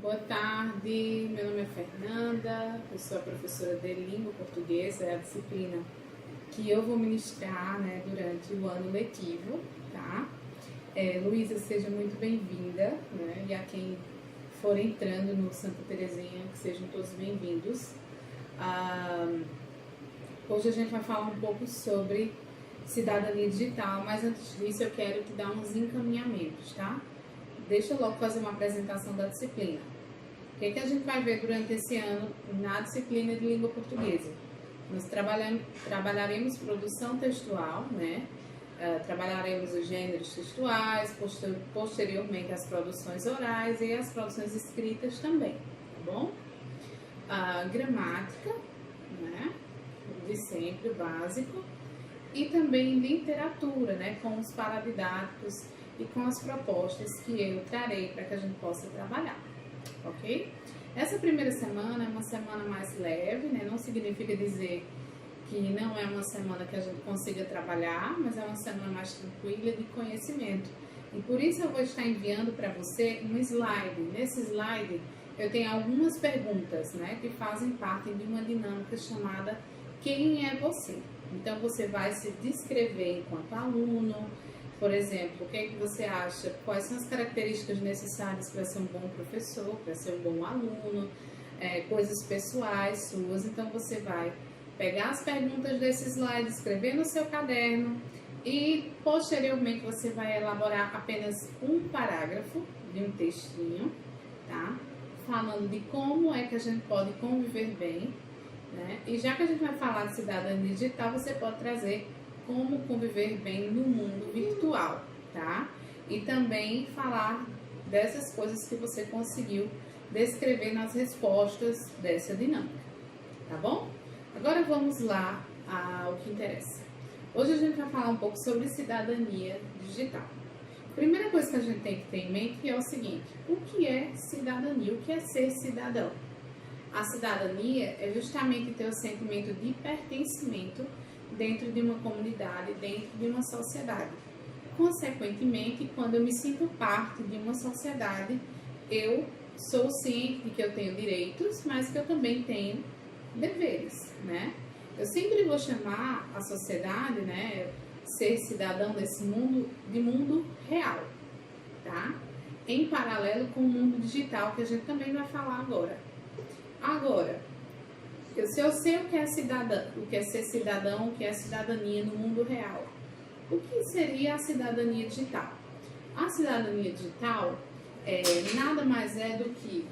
Boa tarde, meu nome é Fernanda, eu sou a professora de língua portuguesa, é a disciplina que eu vou ministrar, durante o ano letivo, tá? Luísa, seja muito bem-vinda, e a quem for entrando no Santa Terezinha, que sejam todos bem-vindos. Hoje a gente vai falar um pouco sobre cidadania digital, mas antes disso eu quero te dar uns encaminhamentos, tá? Deixa eu logo fazer uma apresentação da disciplina. O que a gente vai ver durante esse ano na disciplina de língua portuguesa? Nós trabalharemos produção textual, trabalharemos os gêneros textuais, posteriormente as produções orais e as produções escritas também, tá bom? Gramática, de sempre, o básico, e também literatura, com os paradidáticos e com as propostas que eu trarei para que a gente possa trabalhar, ok? Essa primeira semana é uma semana mais leve, não significa dizer que não é uma semana que a gente consiga trabalhar, mas é uma semana mais tranquila de conhecimento. E por isso eu vou estar enviando para você um slide. Nesse slide eu tenho algumas perguntas, que fazem parte de uma dinâmica chamada Quem é você? Então você vai se descrever enquanto aluno. Por exemplo, o que é que você acha? Quais são as características necessárias para ser um bom professor, para ser um bom aluno, coisas pessoais suas. Então você vai pegar as perguntas desse slide, escrever no seu caderno e posteriormente você vai elaborar apenas um parágrafo de um textinho, tá? Falando de como é que a gente pode conviver bem, E já que a gente vai falar de cidadania digital, você pode trazer como conviver bem no mundo virtual, tá? E também falar dessas coisas que você conseguiu descrever nas respostas dessa dinâmica, tá bom? Agora vamos lá ao que interessa. Hoje a gente vai falar um pouco sobre cidadania digital. A primeira coisa que a gente tem que ter em mente é o seguinte: o que é cidadania? O que é ser cidadão? A cidadania é justamente ter o sentimento de pertencimento dentro de uma comunidade, dentro de uma sociedade. Consequentemente, quando eu me sinto parte de uma sociedade, eu sou ciente de que eu tenho direitos, mas que eu também tenho deveres, Eu sempre vou chamar a sociedade, ser cidadão desse mundo, de mundo real, tá? Em paralelo com o mundo digital, que a gente também vai falar agora. Agora, se eu sei o que é ser cidadão, o que é cidadania no mundo real, o que seria a cidadania digital? A cidadania digital nada mais é do que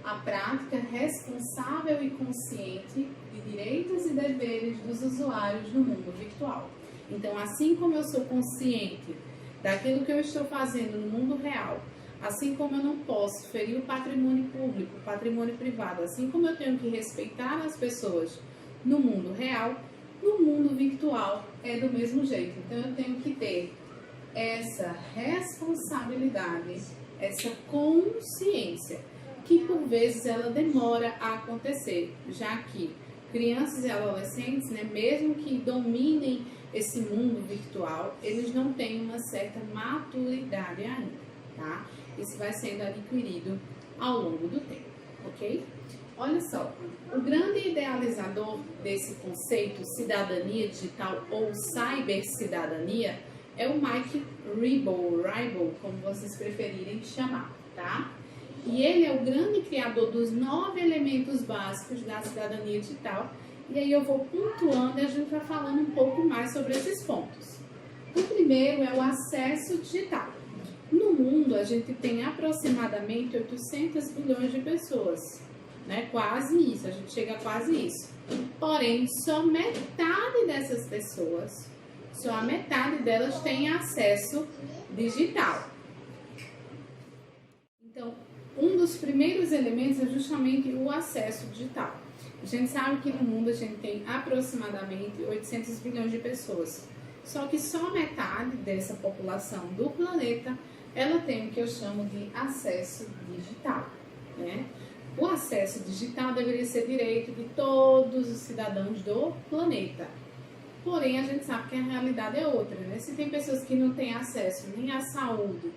a prática responsável e consciente de direitos e deveres dos usuários no mundo virtual. Então, assim como eu sou consciente daquilo que eu estou fazendo no mundo real, assim como eu não posso ferir o patrimônio público, o patrimônio privado, assim como eu tenho que respeitar as pessoas no mundo real, no mundo virtual é do mesmo jeito. Então eu tenho que ter essa responsabilidade, essa consciência, que por vezes ela demora a acontecer, já que crianças e adolescentes, mesmo que dominem esse mundo virtual, eles não têm uma certa maturidade ainda, tá? Isso vai sendo adquirido ao longo do tempo, ok? Olha só, o grande idealizador desse conceito cidadania digital ou cybercidadania é o Mike Ribble, como vocês preferirem chamar, tá? E ele é o grande criador dos 9 elementos básicos da cidadania digital. E aí eu vou pontuando e a gente vai falando um pouco mais sobre esses pontos. O primeiro é o acesso digital. No mundo, a gente tem aproximadamente 800 bilhões de pessoas, Quase isso, a gente chega a quase isso. Porém, só metade dessas pessoas, só a metade delas tem acesso digital. Então, um dos primeiros elementos é justamente o acesso digital. A gente sabe que no mundo a gente tem aproximadamente 800 bilhões de pessoas. Só que só metade dessa população do planeta, ela tem o que eu chamo de acesso digital, O acesso digital deveria ser direito de todos os cidadãos do planeta. Porém, a gente sabe que a realidade é outra, Se tem pessoas que não têm acesso nem à saúde,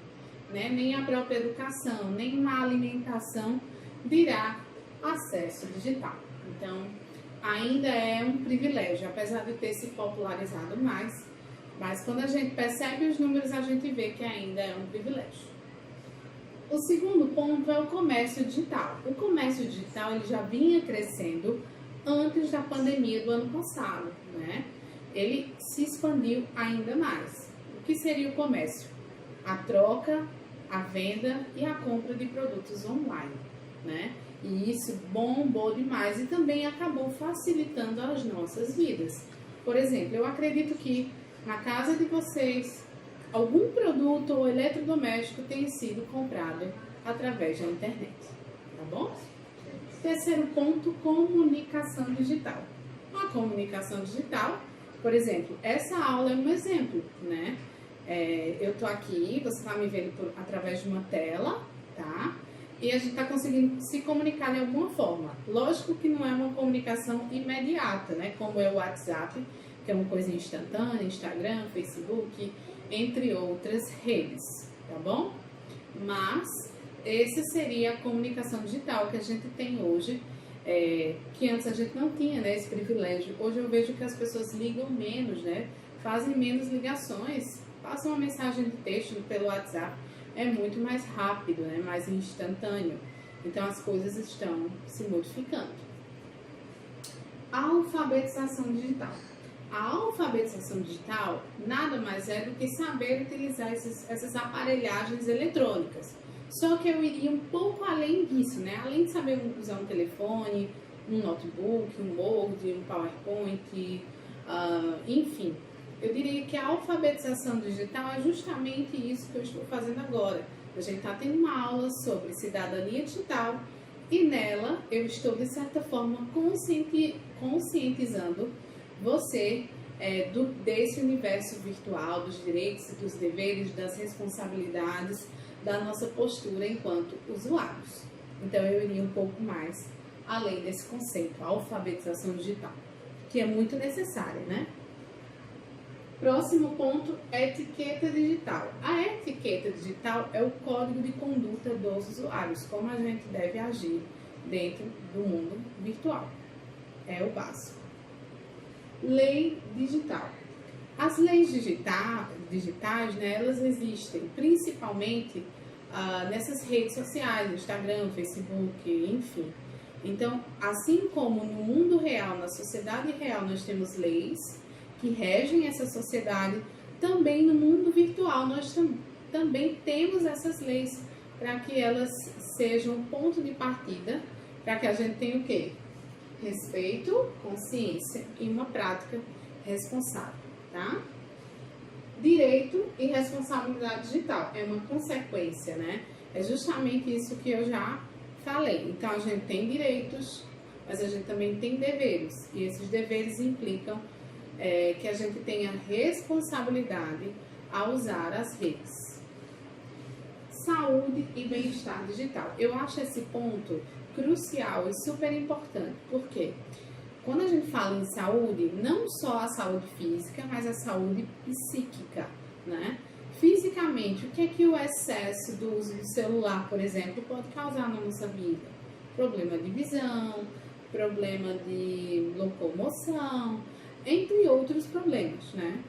né? Nem a própria educação, nem uma alimentação dirá acesso digital. Então, ainda é um privilégio, apesar de ter se popularizado mais, mas quando a gente percebe os números, a gente vê que ainda é um privilégio. O segundo ponto é o comércio digital. O comércio digital ele já vinha crescendo antes da pandemia do ano passado, né? Ele se expandiu ainda mais. O que seria o comércio? A troca, a venda e a compra de produtos online, né? E isso bombou demais e também acabou facilitando as nossas vidas. Por exemplo, eu acredito que na casa de vocês, algum produto ou eletrodoméstico tem sido comprado através da internet, tá bom? Terceiro ponto, comunicação digital. A comunicação digital, por exemplo, essa aula é um exemplo, né? Eu tô aqui, você tá me vendo através de uma tela, tá? E a gente tá conseguindo se comunicar de alguma forma. Lógico que não é uma comunicação imediata, né? Como é o WhatsApp, que é uma coisa instantânea, Instagram, Facebook, entre outras redes, tá bom? Mas essa seria a comunicação digital que a gente tem hoje, que antes a gente não tinha, né, esse privilégio. Hoje eu vejo que as pessoas ligam menos, né? Fazem menos ligações, passam uma mensagem de texto pelo WhatsApp, é muito mais rápido, né? Mais instantâneo. Então as coisas estão se modificando. A alfabetização digital. A alfabetização digital nada mais é do que saber utilizar essas aparelhagens eletrônicas. Só que eu iria um pouco além disso, né? Além de saber usar um telefone, um notebook, um Word, um PowerPoint, enfim. Eu diria que a alfabetização digital é justamente isso que eu estou fazendo agora. A gente está tendo uma aula sobre cidadania digital e nela eu estou, de certa forma, conscientizando você desse universo virtual, dos direitos e dos deveres, das responsabilidades, da nossa postura enquanto usuários. Então eu iria um pouco mais além desse conceito, a alfabetização digital, que é muito necessária, né? Próximo ponto, etiqueta digital. A etiqueta digital é o código de conduta dos usuários, como a gente deve agir dentro do mundo virtual. É o básico. Lei digital. As leis digitais, né, elas existem principalmente nessas redes sociais, Instagram, Facebook, enfim. Então, assim como no mundo real, na sociedade real, nós temos leis que regem essa sociedade, também no mundo virtual nós também temos essas leis para que elas sejam um ponto de partida, para que a gente tenha o quê? Respeito, consciência e uma prática responsável, tá? Direito e responsabilidade digital é uma consequência, né? É justamente isso que eu já falei. Então, a gente tem direitos, mas a gente também tem deveres. E esses deveres implicam que a gente tenha responsabilidade ao usar as redes. Saúde e bem-estar digital. Eu acho esse ponto crucial e super importante. Por quê? Quando a gente fala em saúde, não só a saúde física, mas a saúde psíquica, né? Fisicamente, o que é que o excesso do uso do celular, por exemplo, pode causar na nossa vida? Problema de visão, problema de locomoção, entre outros problemas, né?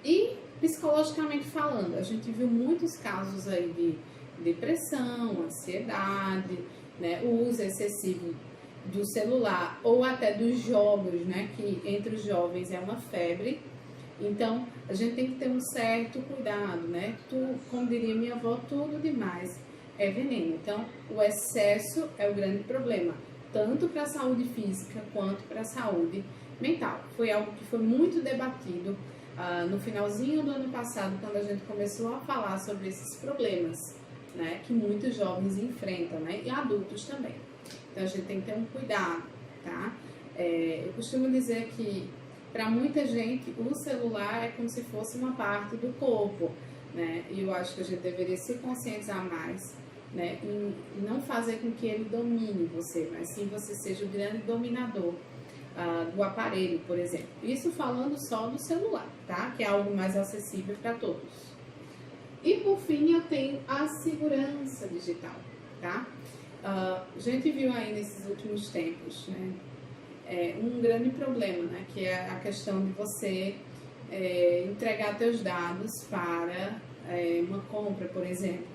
E psicologicamente falando, a gente viu muitos casos aí de depressão, ansiedade, né? O uso excessivo do celular ou até dos jogos, né? Que entre os jovens é uma febre. Então, a gente tem que ter um certo cuidado, né? Como diria minha avó, tudo demais é veneno. Então, o excesso é o grande problema, tanto para a saúde física quanto para a saúde mental. Foi algo que foi muito debatido no finalzinho do ano passado, quando a gente começou a falar sobre esses problemas, né? Que muitos jovens enfrentam, né? E adultos também. Então, a gente tem que ter um cuidado, tá? Eu costumo dizer que para muita gente, o celular é como se fosse uma parte do corpo, né? E eu acho que a gente deveria se conscientizar mais, né? E não fazer com que ele domine você, mas sim você seja o grande dominador do aparelho, por exemplo. Isso falando só do celular, tá? Que é algo mais acessível para todos. E por fim, eu tenho a segurança digital, tá? A gente viu aí nesses últimos tempos, né, um grande problema, né, que é a questão de você entregar seus dados para uma compra, por exemplo.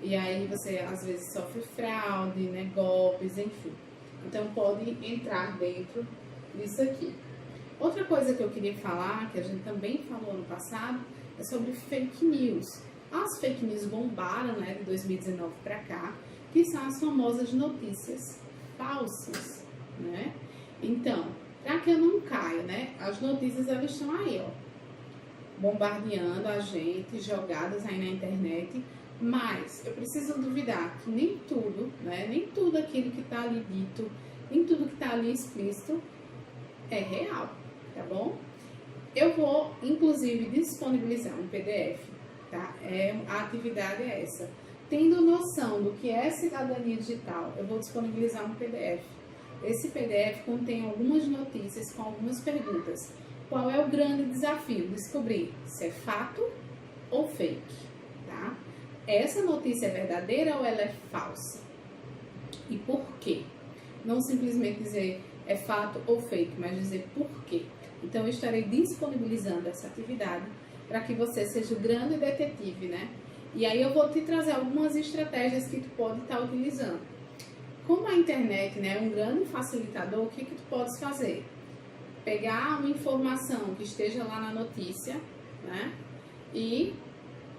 E aí você às vezes sofre fraude, né, golpes, enfim. Então pode entrar dentro disso aqui. Outra coisa que eu queria falar, que a gente também falou ano passado, é sobre fake news. As fake news bombaram, né, de 2019 para cá, que são as famosas notícias falsas, né? Então, para que eu não caia, né, as notícias elas estão aí, ó, bombardeando a gente, jogadas aí na internet, mas eu preciso duvidar que nem tudo, né, nem tudo aquilo que está ali dito, nem tudo que está ali explícito é real, tá bom? Eu vou, inclusive, disponibilizar um PDF, tá? A atividade é essa. Tendo noção do que é cidadania digital, eu vou disponibilizar um PDF. Esse PDF contém algumas notícias com algumas perguntas. Qual é o grande desafio? Descobrir se é fato ou fake, tá? Essa notícia é verdadeira ou ela é falsa? E por quê? Não simplesmente dizer é fato ou fake, mas dizer por quê. Então, eu estarei disponibilizando essa atividade para que você seja o grande detetive, né? E aí eu vou te trazer algumas estratégias que tu pode estar utilizando. Como a internet, né, é um grande facilitador, o que tu podes fazer? Pegar uma informação que esteja lá na notícia, né, e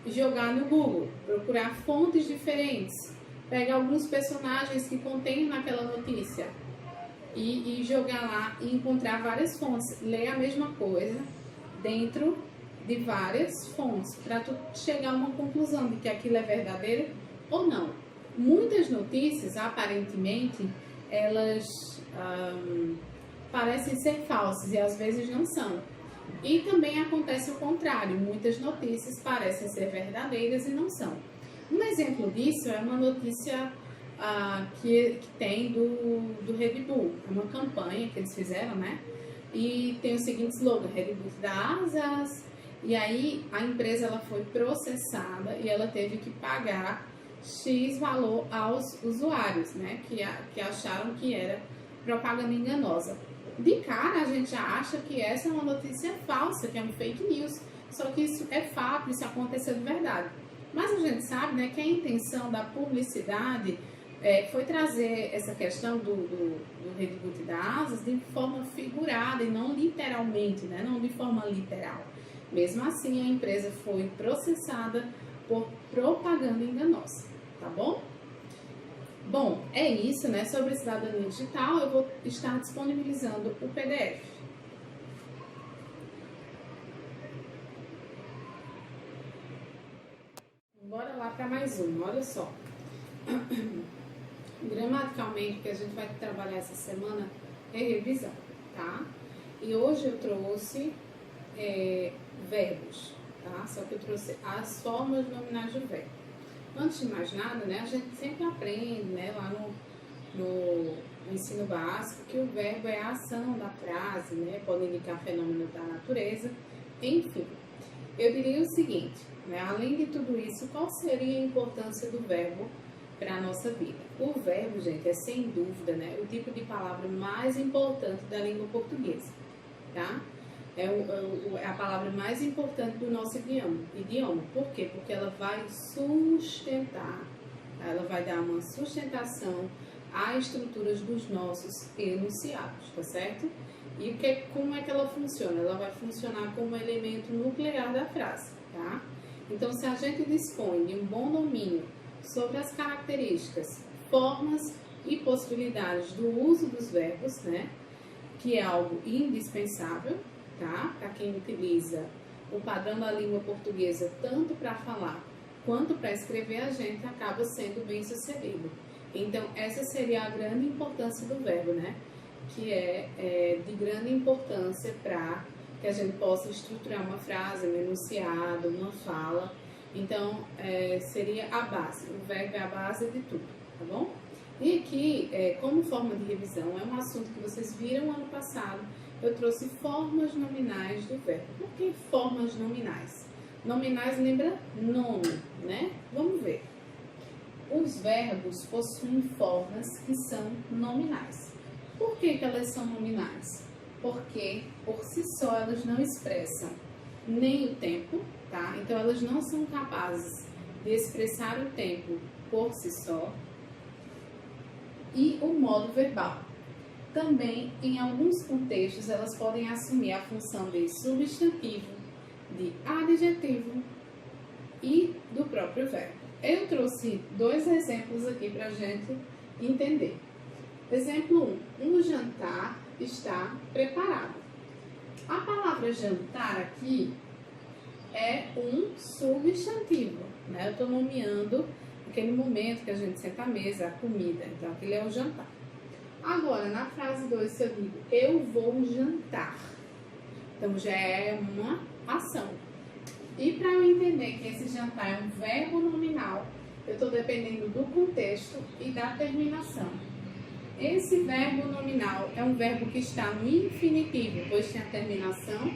jogar no Google, procurar fontes diferentes, pegar alguns personagens que contêm naquela notícia e jogar lá e encontrar várias fontes, ler a mesma coisa dentro de várias fontes, para tu chegar a uma conclusão de que aquilo é verdadeiro ou não. Muitas notícias, aparentemente, elas parecem ser falsas e às vezes não são. E também acontece o contrário, muitas notícias parecem ser verdadeiras e não são. Um exemplo disso é uma notícia que tem do Red Bull, é uma campanha que eles fizeram, né? E tem o seguinte slogan, Red Bull dá asas. E aí a empresa ela foi processada e ela teve que pagar X valor aos usuários, né? Que acharam que era propaganda enganosa. De cara a gente já acha que essa é uma notícia falsa, que é um fake news. Só que isso é fato, isso aconteceu de verdade. Mas a gente sabe, né, que a intenção da publicidade foi trazer essa questão do Red Bull da asas de forma figurada e não literalmente, né? Não de forma literal. Mesmo assim, a empresa foi processada por propaganda enganosa, tá bom? Bom, é isso, né? Sobre cidadania digital, eu vou estar disponibilizando o PDF. Bora lá para mais um, olha só. Gramaticalmente, o que a gente vai trabalhar essa semana é revisão, tá? E hoje eu trouxe verbos, tá? Só que eu trouxe as formas nominais do verbo. Antes de mais nada, né, a gente sempre aprende, né, lá no ensino básico, que o verbo é a ação da frase, né, pode indicar fenômenos da natureza, enfim. Eu diria o seguinte, né, além de tudo isso, qual seria a importância do verbo para a nossa vida? O verbo, gente, é sem dúvida, né, o tipo de palavra mais importante da língua portuguesa, tá? É a palavra mais importante do nosso idioma. Por quê? Porque ela vai sustentar, ela vai dar uma sustentação às estruturas dos nossos enunciados, tá certo? E como é que ela funciona? Ela vai funcionar como elemento nuclear da frase, tá? Então, se a gente dispõe de um bom domínio sobre as características, formas e possibilidades do uso dos verbos, né? Que é algo indispensável, tá? Para quem utiliza o padrão da língua portuguesa tanto para falar quanto para escrever, a gente acaba sendo bem sucedido. Então, essa seria a grande importância do verbo, né? Que é de grande importância para que a gente possa estruturar uma frase, um enunciado, uma fala. Então, seria a base. O verbo é a base de tudo, tá bom? E aqui, como forma de revisão, é um assunto que vocês viram ano passado. Eu trouxe formas nominais do verbo. Por que formas nominais? Nominais lembra nome, né? Vamos ver. Os verbos possuem formas que são nominais. Por que elas são nominais? Porque, por si só, elas não expressam nem o tempo, tá? Então, elas não são capazes de expressar o tempo por si só e o modo verbal. Também, em alguns contextos, elas podem assumir a função de substantivo, de adjetivo e do próprio verbo. Eu trouxe 2 exemplos aqui para a gente entender. Exemplo 1. Um jantar está preparado. A palavra jantar aqui é um substantivo, né? Eu estou nomeando aquele momento que a gente senta à mesa, a comida. Então, aquele é o jantar. Agora, na frase 2, se eu digo eu vou jantar, então já é uma ação. E para eu entender que esse jantar é um verbo nominal, eu estou dependendo do contexto e da terminação. Esse verbo nominal é um verbo que está no infinitivo, pois tem a terminação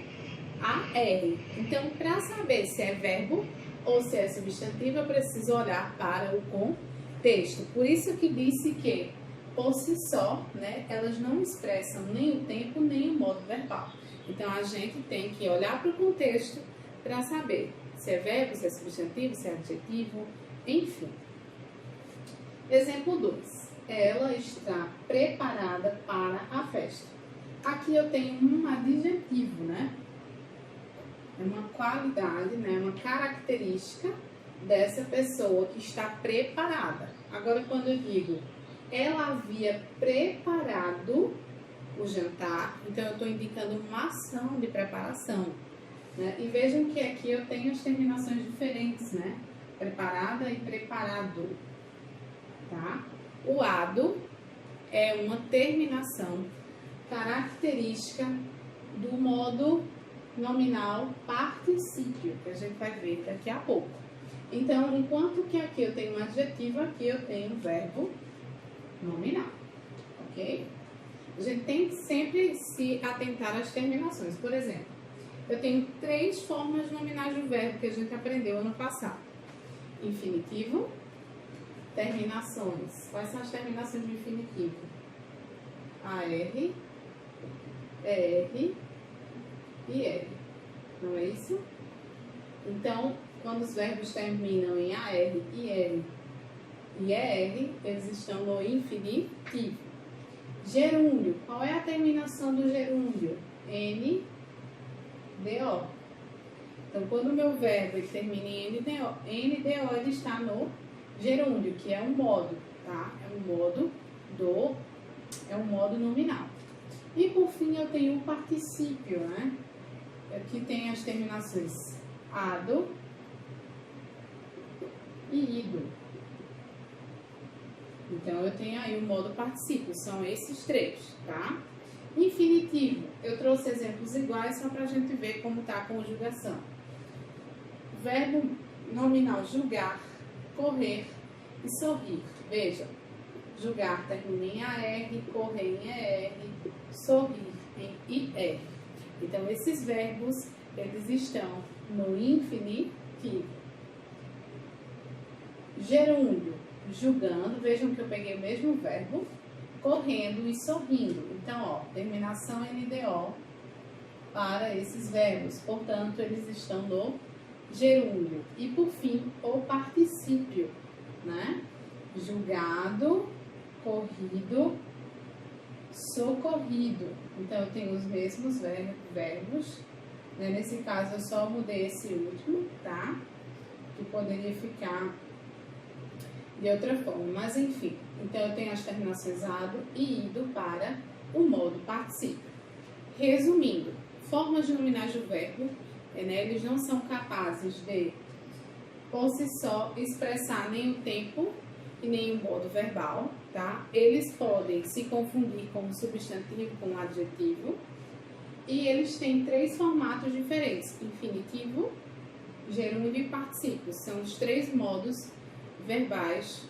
AR. Então, para saber se é verbo ou se é substantivo, eu preciso olhar para o contexto. Por isso que disse que, por si só, né, elas não expressam nem o tempo, nem o modo verbal. Então, a gente tem que olhar para o contexto para saber se é verbo, se é substantivo, se é adjetivo, enfim. Exemplo 2. Ela está preparada para a festa. Aqui eu tenho um adjetivo, né? É uma qualidade, né? Uma característica dessa pessoa que está preparada. Agora, quando eu digo ela havia preparado o jantar, então eu estou indicando uma ação de preparação, né? E vejam que aqui eu tenho as terminações diferentes, né? Preparada e preparado, tá? O ado é uma terminação característica do modo nominal particípio, que a gente vai ver daqui a pouco. Então, enquanto que aqui eu tenho um adjetivo, aqui eu tenho um verbo nominal, ok? A gente tem que sempre se atentar às terminações. Por exemplo, eu tenho 3 formas nominais do verbo que a gente aprendeu ano passado. Infinitivo, terminações. Quais são as terminações do infinitivo? AR, ER e R. Não é isso? Então, quando os verbos terminam em AR, IR e ER, eles estão no infinitivo. Gerúndio. Qual é a terminação do gerúndio? NDO. Então, quando o meu verbo ele termina em NDO, ele está no gerúndio, que é um modo, tá? É um modo nominal. E por fim eu tenho o particípio, né? Aqui tem as terminações ado e ido. Então eu tenho aí o modo particípio, são esses 3, tá? Infinitivo, eu trouxe exemplos iguais só pra gente ver como tá a conjugação. Verbo nominal julgar, correr e sorrir. Veja, julgar termina em AR, correr em ER, sorrir em IR. Então, esses verbos, eles estão no infinitivo. Gerúndio, julgando, vejam que eu peguei o mesmo verbo, correndo e sorrindo. Então, ó, terminação NDO para esses verbos. Portanto, eles estão no gerúndio. E, por fim, o particípio, né? Julgado, corrido, socorrido. Então, eu tenho os mesmos verbos. Né? Nesse caso, eu só mudei esse último, tá? Que poderia ficar de outra forma. Mas, enfim. Então, eu tenho as terminações ado e ido para o modo particípio. Resumindo, formas nominais do verbo, né? Eles não são capazes de, por si só, expressar nem o tempo e nem o modo verbal, tá? Eles podem se confundir com o substantivo, com o adjetivo. E eles têm 3 formatos diferentes: infinitivo, gerúndio e particípio. São os 3 modos verbais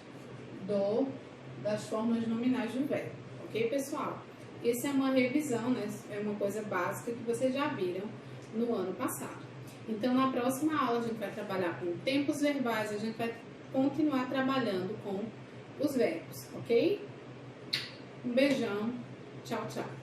das formas nominais do verbo. Ok, pessoal? Essa é uma revisão, né? É uma coisa básica que vocês já viram no ano passado. Então, na próxima aula, a gente vai trabalhar com tempos verbais, a gente vai continuar trabalhando com os verbos, ok? Um beijão, tchau, tchau.